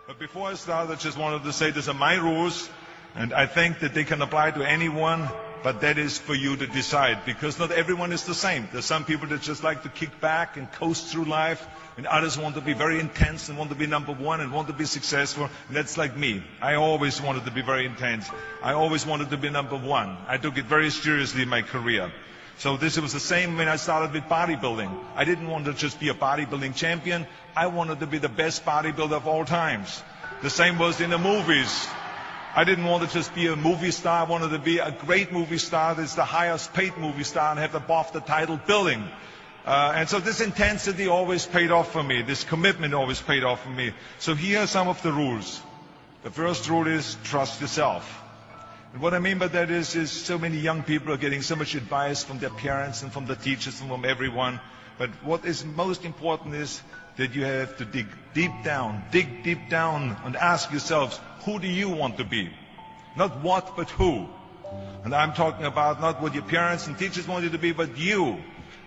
But before I start, I just wanted to say these are my rules, and I think that they can apply to anyone, but that is for you to decide, because not everyone is the same. There's some people that just like to kick back and coast through life, and others want to be very intense and want to be number one and want to be successful, and that's like me. I always wanted to be very intense. I always wanted to be number one. I took it very seriously in my career. So this was the same when I started with bodybuilding. I didn't want to just be a bodybuilding champion. I wanted to be the best bodybuilder of all times. The same was in the movies. I didn't want to just be a movie star. I wanted to be a great movie star that's the highest paid movie star and have above the title billing. And so this intensity always paid off for me. This commitment always paid off for me. So here are some of the rules. The first rule is trust yourself. And what I mean by that is so many young people are getting so much advice from their parents and from the teachers and from everyone. But what is most important is that you have to dig deep down and ask yourselves, who do you want to be? Not what, but who. And I'm talking about not what your parents and teachers want you to be, but you.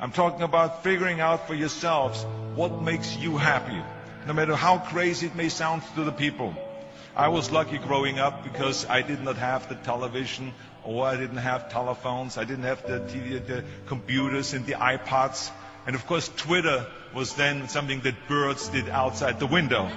I'm talking about figuring out for yourselves what makes you happy, no matter how crazy it may sound to the people. I was lucky growing up because I did not have the television, or I didn't have telephones, I didn't have the computers and the iPods. And of course Twitter was then something that birds did outside the window.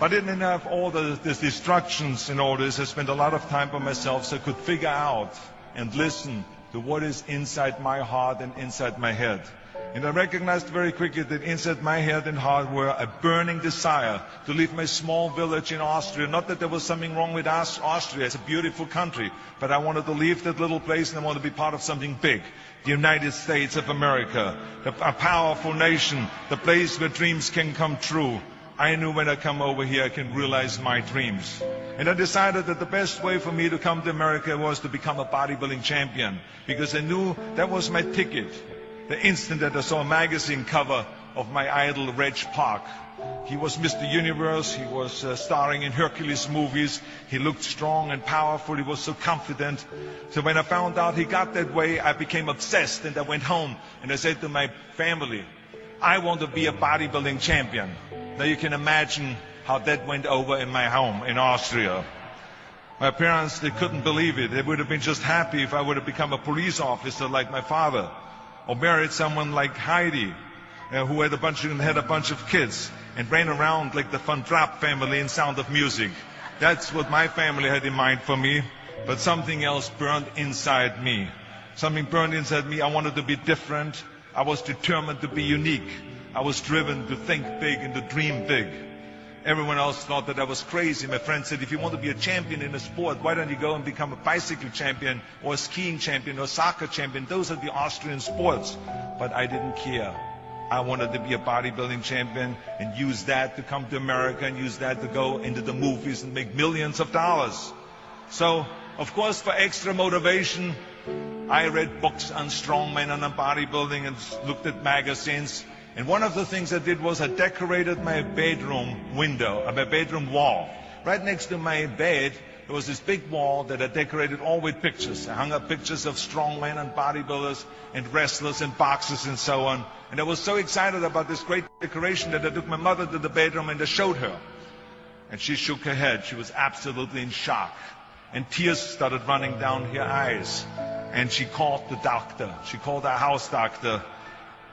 But I didn't have all the distractions and all this. I spent a lot of time by myself so I could figure out and listen to what is inside my heart and inside my head. And I recognized very quickly that inside my head and heart were a burning desire to leave my small village in Austria. Not that there was something wrong with Austria, it's a beautiful country, but I wanted to leave that little place and I wanted to be part of something big. The United States of America, a powerful nation, the place where dreams can come true. I knew when I come over here I can realize my dreams. And I decided that the best way for me to come to America was to become a bodybuilding champion, because I knew that was my ticket. The instant that I saw a magazine cover of my idol, Reg Park. He was Mr. Universe, he was starring in Hercules movies, he looked strong and powerful, he was so confident. So when I found out he got that way, I became obsessed, and I went home and I said to my family, I want to be a bodybuilding champion. Now you can imagine how that went over in my home in Austria. My parents, they couldn't believe it. They would have been just happy if I would have become a police officer like my father, or married someone like Heidi, who had a bunch of kids and ran around like the Van Trapp family in Sound of Music. That's what my family had in mind for me, but something else burned inside me. Something burned inside me. I wanted to be different. I was determined to be unique. I was driven to think big and to dream big. Everyone else thought that I was crazy. My friend said, if you want to be a champion in a sport, why don't you go and become a bicycle champion or a skiing champion or a soccer champion? Those are the Austrian sports. But I didn't care. I wanted to be a bodybuilding champion and use that to come to America and use that to go into the movies and make millions of dollars. So, of course, for extra motivation, I read books on strongmen and on bodybuilding and looked at magazines. And one of the things I did was I decorated my bedroom window, my bedroom wall. Right next to my bed, there was this big wall that I decorated all with pictures. I hung up pictures of strongmen and bodybuilders and wrestlers and boxers and so on. And I was so excited about this great decoration that I took my mother to the bedroom and I showed her. And she shook her head. She was absolutely in shock. And tears started running down her eyes. And she called the doctor. She called our house doctor.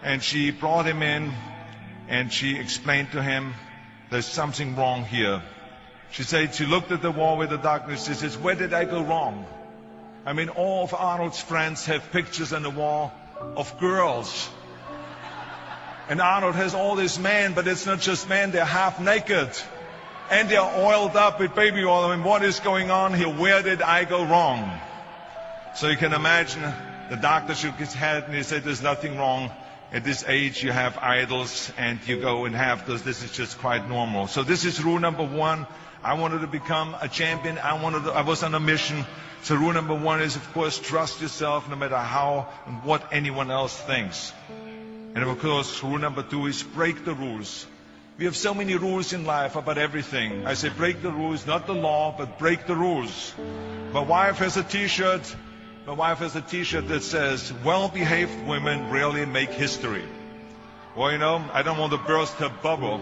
And she brought him in and she explained to him, there's something wrong here. She said, she looked at the wall with the doctor and she says, where did I go wrong? I mean, all of Arnold's friends have pictures on the wall of girls. And Arnold has all these men, but it's not just men, they're half naked. And they're oiled up with baby oil. I mean, what is going on here? Where did I go wrong? So you can imagine the doctor shook his head and he said, there's nothing wrong. At this age, you have idols and you go and have those. This is just quite normal. So this is rule number one. I wanted to become a champion. I was on a mission. So rule number one is, of course, trust yourself no matter how and what anyone else thinks. And of course, rule number two is break the rules. We have so many rules in life about everything. I say break the rules, not the law, but break the rules. My wife has a t-shirt. My wife has a t-shirt that says, well-behaved women rarely make history. Well, you know, I don't want to burst her bubble,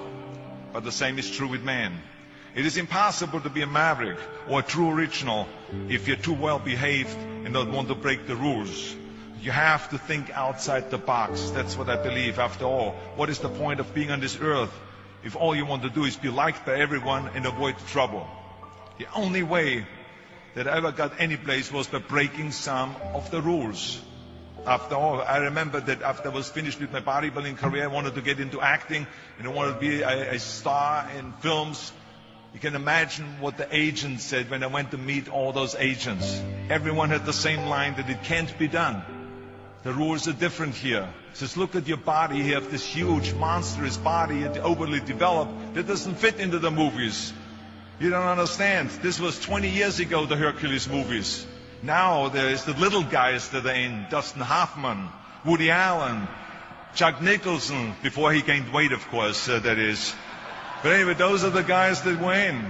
but the same is true with man. It is impossible to be a maverick or a true original if you're too well behaved and don't want to break the rules. You have to think outside the box. That's what I believe. After all, what is the point of being on this earth if all you want to do is be liked by everyone and avoid trouble? The only way that I ever got any place was by breaking some of the rules. After all, I remember that after I was finished with my bodybuilding career, I wanted to get into acting and I wanted to be a star in films. You can imagine what the agents said when I went to meet all those agents. Everyone had the same line that it can't be done. The rules are different here. It says, look at your body. You have this huge, monstrous body, overly developed, that doesn't fit into the movies. You don't understand. This was 20 years ago, the Hercules movies. Now there's the little guys that are in, Dustin Hoffman, Woody Allen, Jack Nicholson, before he gained weight, of course, that is. But anyway, those are the guys that were in.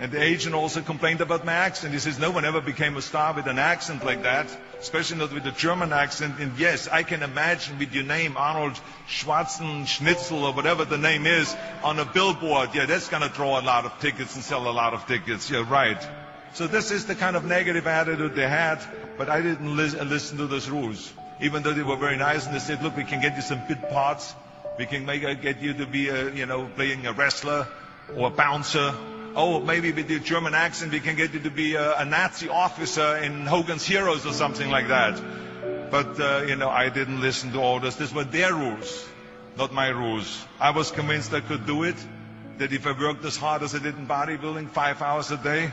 And the agent also complained about my accent. He says, no one ever became a star with an accent like that, especially not with a German accent. And yes, I can imagine with your name, Arnold Schwarzenegger, or whatever the name is, on a billboard. Yeah, that's going to draw a lot of tickets and sell a lot of tickets. Yeah, right. So this is the kind of negative attitude they had, but I didn't listen to those rules. Even though they were very nice and they said, look, we can get you some bit parts. We can get you to be, playing a wrestler or a bouncer. Oh, maybe with your German accent, we can get you to be a Nazi officer in Hogan's Heroes or something like that. But, I didn't listen to all this. These were their rules, not my rules. I was convinced I could do it, that if I worked as hard as I did in bodybuilding, 5 hours a day,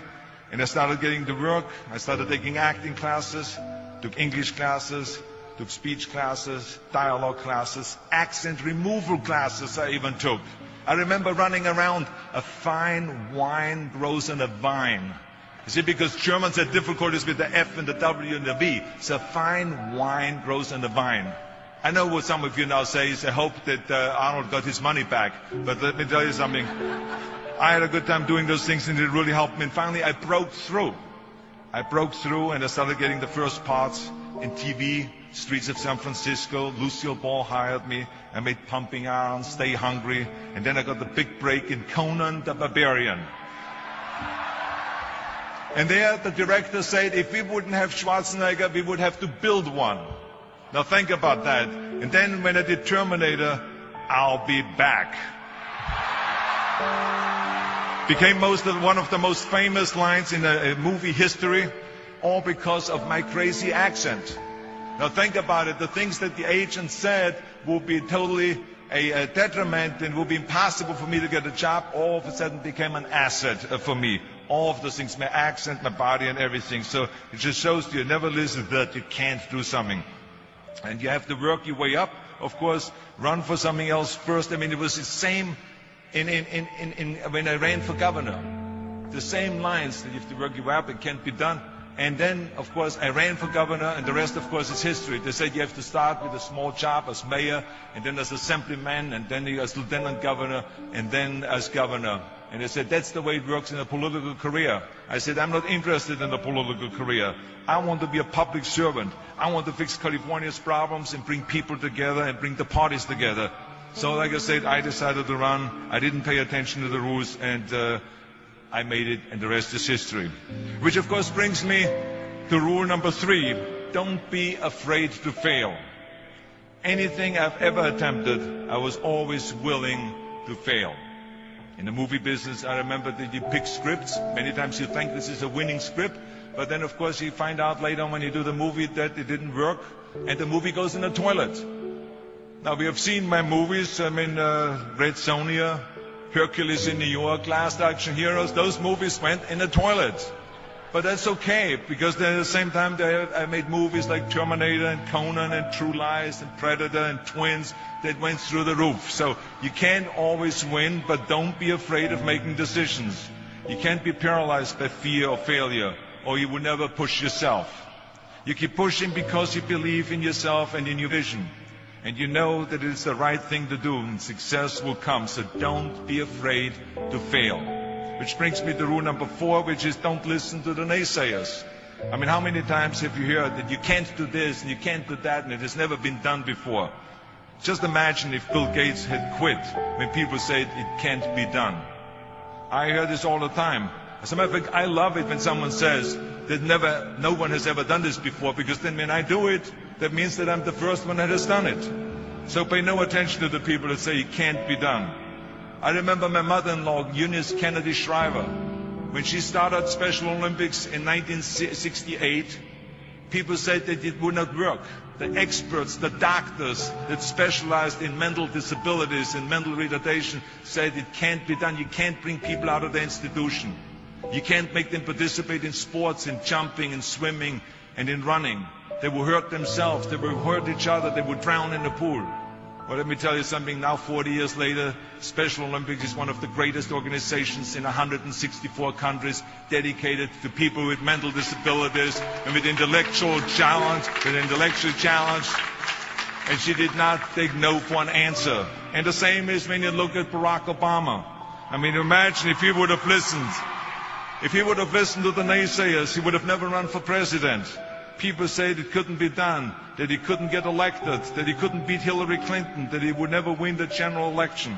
and I started getting to work, I started taking acting classes, took English classes, took speech classes, dialogue classes, accent removal classes I even took. I remember running around, a fine wine grows on a vine. You see, because Germans had difficulties with the F and the W and the V. So a fine wine grows on a vine. I know what some of you now say is, I hope that Arnold got his money back. But let me tell you something. I had a good time doing those things and it really helped me. And finally I broke through. And I started getting the first parts in TV, Streets of San Francisco. Lucille Ball hired me. I made Pumping Iron, Stay Hungry. And then I got the big break in Conan the Barbarian. And there the director said, if we wouldn't have Schwarzenegger, we would have to build one. Now think about that. And then when I did Terminator, I'll be back. Became one of the most famous lines in movie history, all because of my crazy accent. Now think about it. The things that the agent said will be totally a detriment and will be impossible for me to get a job. All of a sudden became an asset for me. All of those things, my accent, my body and everything. So it just shows you never listen that you can't do something. And you have to work your way up. Of course, run for something else first. I mean, it was the same when I ran for governor. The same lines that you have to work your way up, it can't be done. And then, of course, I ran for governor, and the rest, of course, is history. They said you have to start with a small job as mayor, and then as assemblyman, and then as lieutenant governor, and then as governor. And they said, that's the way it works in a political career. I said, I'm not interested in a political career. I want to be a public servant. I want to fix California's problems and bring people together and bring the parties together. So, like I said, I decided to run. I didn't pay attention to the rules, and I made it, and the rest is history. Which, of course, brings me to rule number 3. Don't be afraid to fail. Anything I've ever attempted, I was always willing to fail. In the movie business, I remember that you pick scripts. Many times you think this is a winning script, but then, of course, you find out later on when you do the movie that it didn't work, and the movie goes in the toilet. Now, we have seen my movies. I mean, Red Sonja, Hercules in New York, Last Action Heroes. Those movies went in the toilet. But that's okay, because then at the same time I made movies like Terminator and Conan and True Lies and Predator and Twins that went through the roof. So you can't always win, but don't be afraid of making decisions. You can't be paralyzed by fear or failure, or you will never push yourself. You keep pushing because you believe in yourself and in your vision. And you know that it's the right thing to do, and success will come. So don't be afraid to fail. Which brings me to rule number 4, which is don't listen to the naysayers. I mean, how many times have you heard that you can't do this and you can't do that and it has never been done before? Just imagine if Bill Gates had quit when people said it can't be done. I hear this all the time. As a matter of fact, I love it when someone says that no one has ever done this before, because then when I do it, that means that I'm the first one that has done it. So pay no attention to the people that say it can't be done. I remember my mother-in-law, Eunice Kennedy Shriver, when she started Special Olympics in 1968, people said that it would not work. The experts, the doctors that specialized in mental disabilities and mental retardation said it can't be done. You can't bring people out of the institution. You can't make them participate in sports, in jumping, in swimming, and in running. They will hurt themselves. They will hurt each other. They will drown in the pool. Well, let me tell you something. Now, 40 years later, Special Olympics is one of the greatest organizations in 164 countries dedicated to people with mental disabilities and with intellectual challenge. And she did not take no for an answer. And the same is when you look at Barack Obama. I mean, imagine if he would have listened. If he would have listened to the naysayers, he would have never run for president. People said it couldn't be done, that he couldn't get elected, that he couldn't beat Hillary Clinton, that he would never win the general election.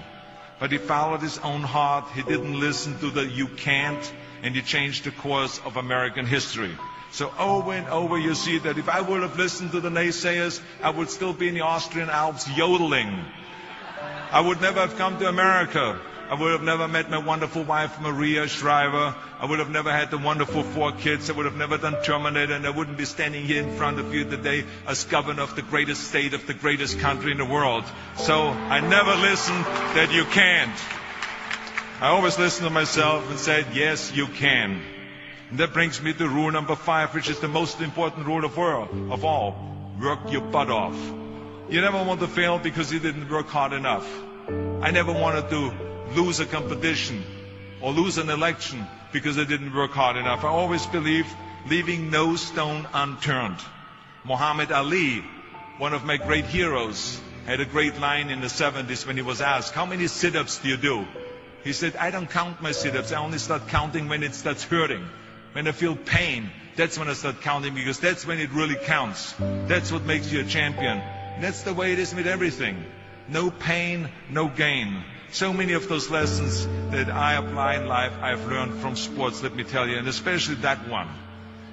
But he followed his own heart. He didn't listen to the "you can't," and he changed the course of American history. So over and over you see that if I would have listened to the naysayers, I would still be in the Austrian Alps yodeling. I would never have come to America. I would have never met my wonderful wife, Maria Shriver. I would have never had the wonderful 4 kids. I would have never done Terminator, and I wouldn't be standing here in front of you today as governor of the greatest state of the greatest country in the world. So I never listened that you can't. I always listened to myself and said, yes, you can. And that brings me to rule number 5, which is the most important rule of all. Work your butt off. You never want to fail because you didn't work hard enough. I never wanted to lose a competition or lose an election because I didn't work hard enough. I always believed leaving no stone unturned. Muhammad Ali, one of my great heroes, had a great line in the 70s when he was asked, how many sit-ups do you do? He said, I don't count my sit-ups. I only start counting when it starts hurting. When I feel pain, that's when I start counting, because that's when it really counts. That's what makes you a champion. And that's the way it is with everything. No pain, no gain. So many of those lessons that I apply in life, I've learned from sports, let me tell you, and especially that one.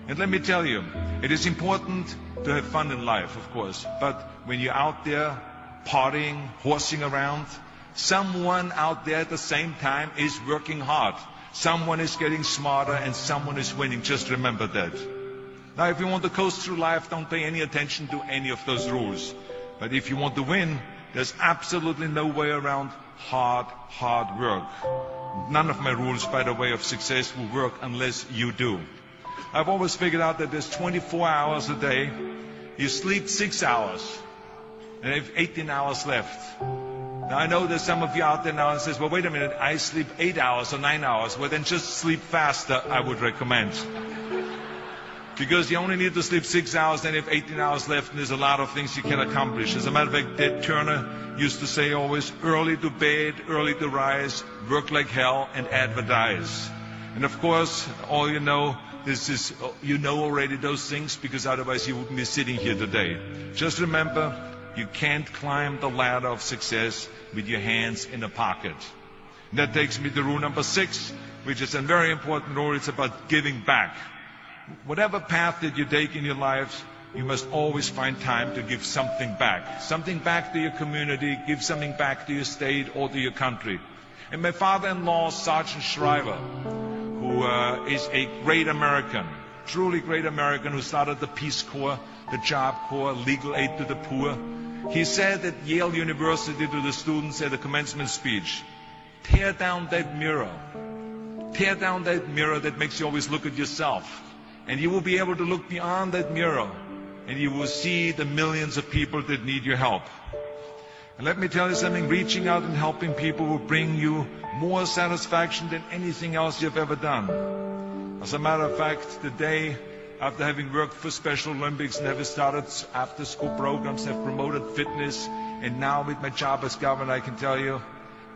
And let me tell you, it is important to have fun in life, of course, but when you're out there partying, horsing around, someone out there at the same time is working hard. Someone is getting smarter and someone is winning. Just remember that. Now, if you want to coast through life, don't pay any attention to any of those rules. But if you want to win, there's absolutely no way around hard work. None of my rules, by the way, of success will work unless you do. I've always figured out that there's 24 hours a day. You sleep 6 hours, and you have 18 hours left. Now, I know there's some of you out there now and says, well, wait a minute, I sleep 8 hours or 9 hours. Well, then just sleep faster, I would recommend. Because you only need to sleep 6 hours, then you have 18 hours left, and there's a lot of things you can accomplish. As a matter of fact, Ted Turner used to say always, early to bed, early to rise, work like hell, and advertise. And of course, all you know, you know already those things, because otherwise you wouldn't be sitting here today. Just remember, you can't climb the ladder of success with your hands in a pocket. And that takes me to rule number 6, which is a very important rule. It's about giving back. Whatever path that you take in your lives, you must always find time to give something back. Something back to your community, give something back to your state or to your country. And my father-in-law, Sergeant Shriver, who is a great American, truly great American, who started the Peace Corps, the Job Corps, legal aid to the poor. He said at Yale University to the students at a commencement speech, tear down that mirror. Tear down that mirror that makes you always look at yourself. And you will be able to look beyond that mirror, and you will see the millions of people that need your help. And let me tell you something, reaching out and helping people will bring you more satisfaction than anything else you've ever done. As a matter of fact, today, after having worked for Special Olympics and having started after-school programs, have promoted fitness, and now with my job as governor, I can tell you,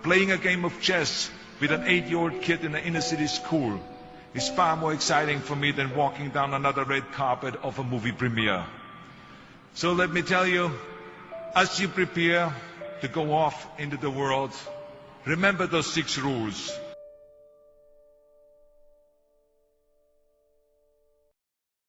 playing a game of chess with an 8-year-old kid in an inner-city school is far more exciting for me than walking down another red carpet of a movie premiere. So let me tell you, as you prepare to go off into the world, remember those 6 rules.